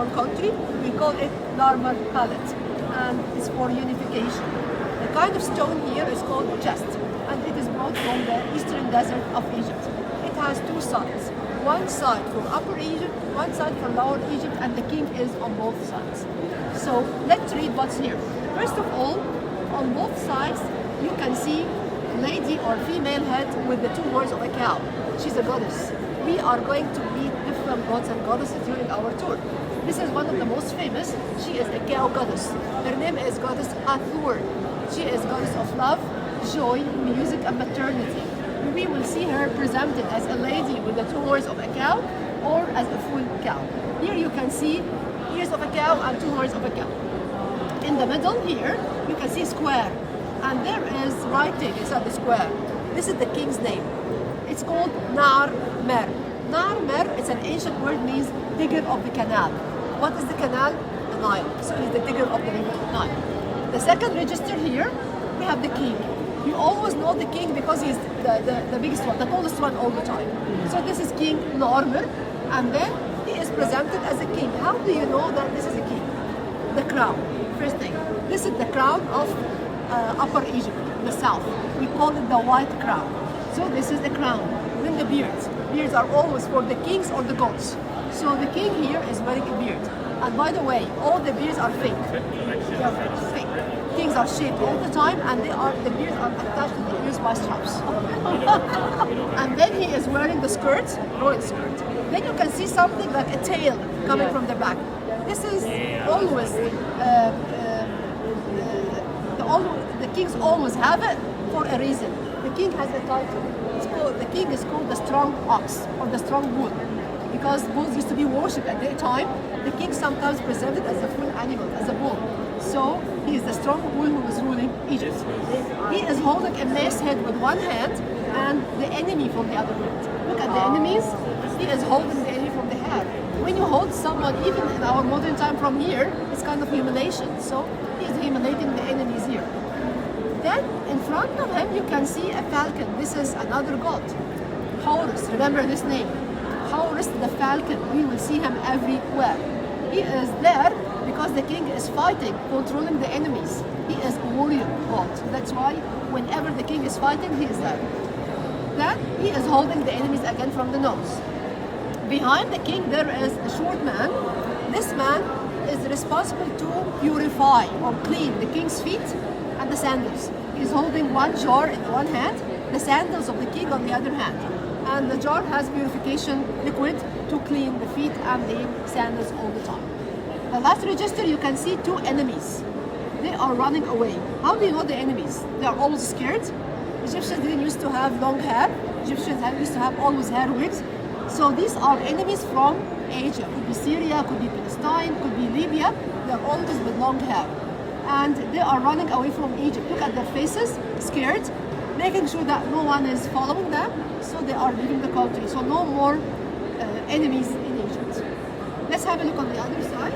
our country, we call it normal palette, and it's for unification. The kind of stone here is called chest, and it is brought from the eastern desert of Egypt. It has two sides. One side for Upper Egypt, one side for Lower Egypt, and the king is on both sides. So let's read what's here. First of all, on both sides, you can see lady or female head with the two horns of a cow. She's a goddess. We are going to meet different gods and goddesses during our tour. This is one of the most famous. She is a cow goddess. Her name is goddess Hathor. She is goddess of love, joy, music, and maternity. We will see her presented as a lady with the two horns of a cow or as a full cow. Here you can see ears of a cow and two horns of a cow. In the middle here, you can see square. And there is writing inside the square. This is the king's name. It's called Nar Mer. Nar Mer, it's an ancient word, means digger of the canal. What is the canal? The Nile. So he's the digger of the river Nile. The second register here, we have the king. You always know the king because he's the biggest one, the tallest one all the time. So this is King Narmer, and then he is presented as a king. How do you know that this is a king? The crown, first thing. This is the crown of Upper Egypt, the south. We call it the white crown. So this is the crown. Then the beards. Beards are always for the kings or the gods. So the king here is wearing a beard. And by the way, all the beards are fake. They are fake. Kings are shaved all the time, and the beards are attached to the ears by straps. And then he is wearing the skirt, royal skirt. Then you can see something like a tail coming from the back. This is always the kings always have it for a reason. The king has a title. The king is called the strong ox or the strong bull, because bulls used to be worshipped at their time. The king sometimes presented as a full animal, as a bull. So he is the strong bull who is ruling Egypt. He is holding a mace head with one hand and the enemy from the other hand. Look at the enemies. He is holding the enemy from the hair. When you hold someone, even in our modern time from here, it's kind of humiliation. So he is humiliating the enemies here. Then in front of him you can see a falcon. This is another god. Horus, remember this name. Horus the falcon. We will see him everywhere. He is there because the king is fighting, controlling the enemies. He is a warrior god. That's why whenever the king is fighting, he is there. Then he is holding the enemies again from the nose. Behind the king there is a short man. This man is responsible to purify or clean the king's feet and the sandals. He's holding one jar in one hand, the sandals of the king on the other hand. And the jar has purification liquid to clean the feet and the sandals all the time. The last register, you can see two enemies. They are running away. How do you know the enemies? They are always scared. Egyptians didn't used to have long hair. Egyptians used to have always hair wigs. So these are enemies from Asia. Could be Syria, could be Palestine, could be Libya. They are always with long hair. And they are running away from Egypt. Look at their faces, scared, making sure that no one is following them. So they are leaving the country. So no more enemies in Egypt. Let's have a look on the other side.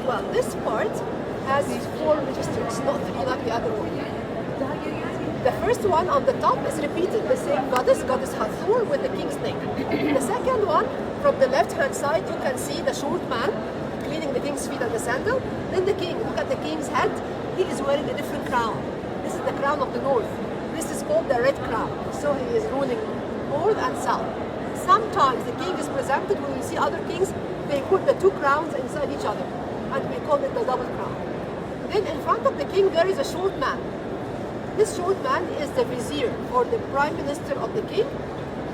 Well, this part has 4 registers, not 3 like the other one. The first one on the top is repeated, the same goddess Hathor with the king's name. The second one, from the left-hand side, you can see the short man cleaning the king's feet and the sandal. Then the king, look at the king's head. He is wearing a different crown. This is the crown of the north. This is called the red crown. So he is ruling north and south. Sometimes the king is presented, when you see other kings, they put the 2 crowns inside each other. And we call it the double crown. Then in front of the king there is a short man. This short man is the vizier or the prime minister of the king.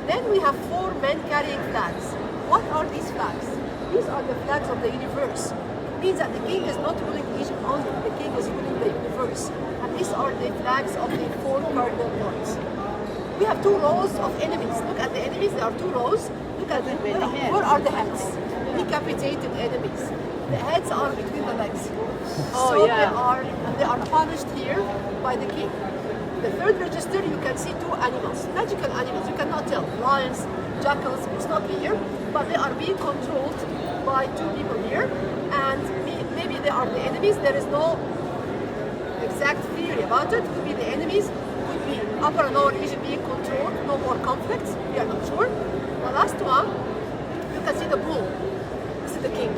Then we have 4 men carrying flags. What are these flags? These are the flags of the universe. It means that the king is not ruling Egypt only, the king is ruling the universe. And these are the flags of the 4 cardinal points. We have 2 rows of enemies. Look at the enemies, there are 2 rows. Look at them. Where are the heads? Decapitated enemies. The heads are between the legs. So they are punished here by the king. The third register, you can see 2 animals, magical animals. You cannot tell. Lions, jackals, it's not clear, but they are being controlled by two people here, and maybe they are the enemies. There is no exact theory about it. Could be the enemies, could be Upper and Lower Egypt being controlled, no more conflicts, we are not sure. The last one, you can see the bull. This is the king.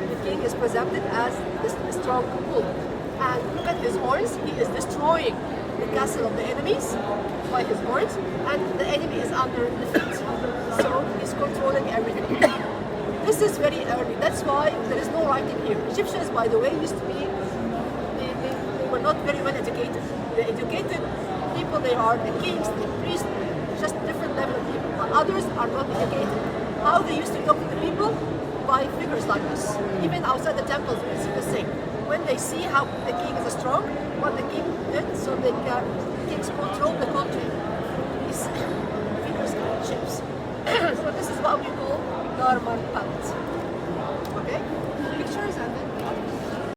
The king is presented as this strong bull. And look at his horns, he is destroying the castle of the enemies by his horns, and the enemy is under the feet. So he's controlling everything. This is very early, that's why there is no writing here. Egyptians, by the way, used to be, they were not very well educated. The educated people, they are the kings, the priests, just different level of people. But others are not educated. How they used to talk to the people? By figures like this. Even outside the temples, we see the same. When they see how the king is strong, what the king did, so they can, kings control the country through these figures and shapes. So this is what we call normal palette.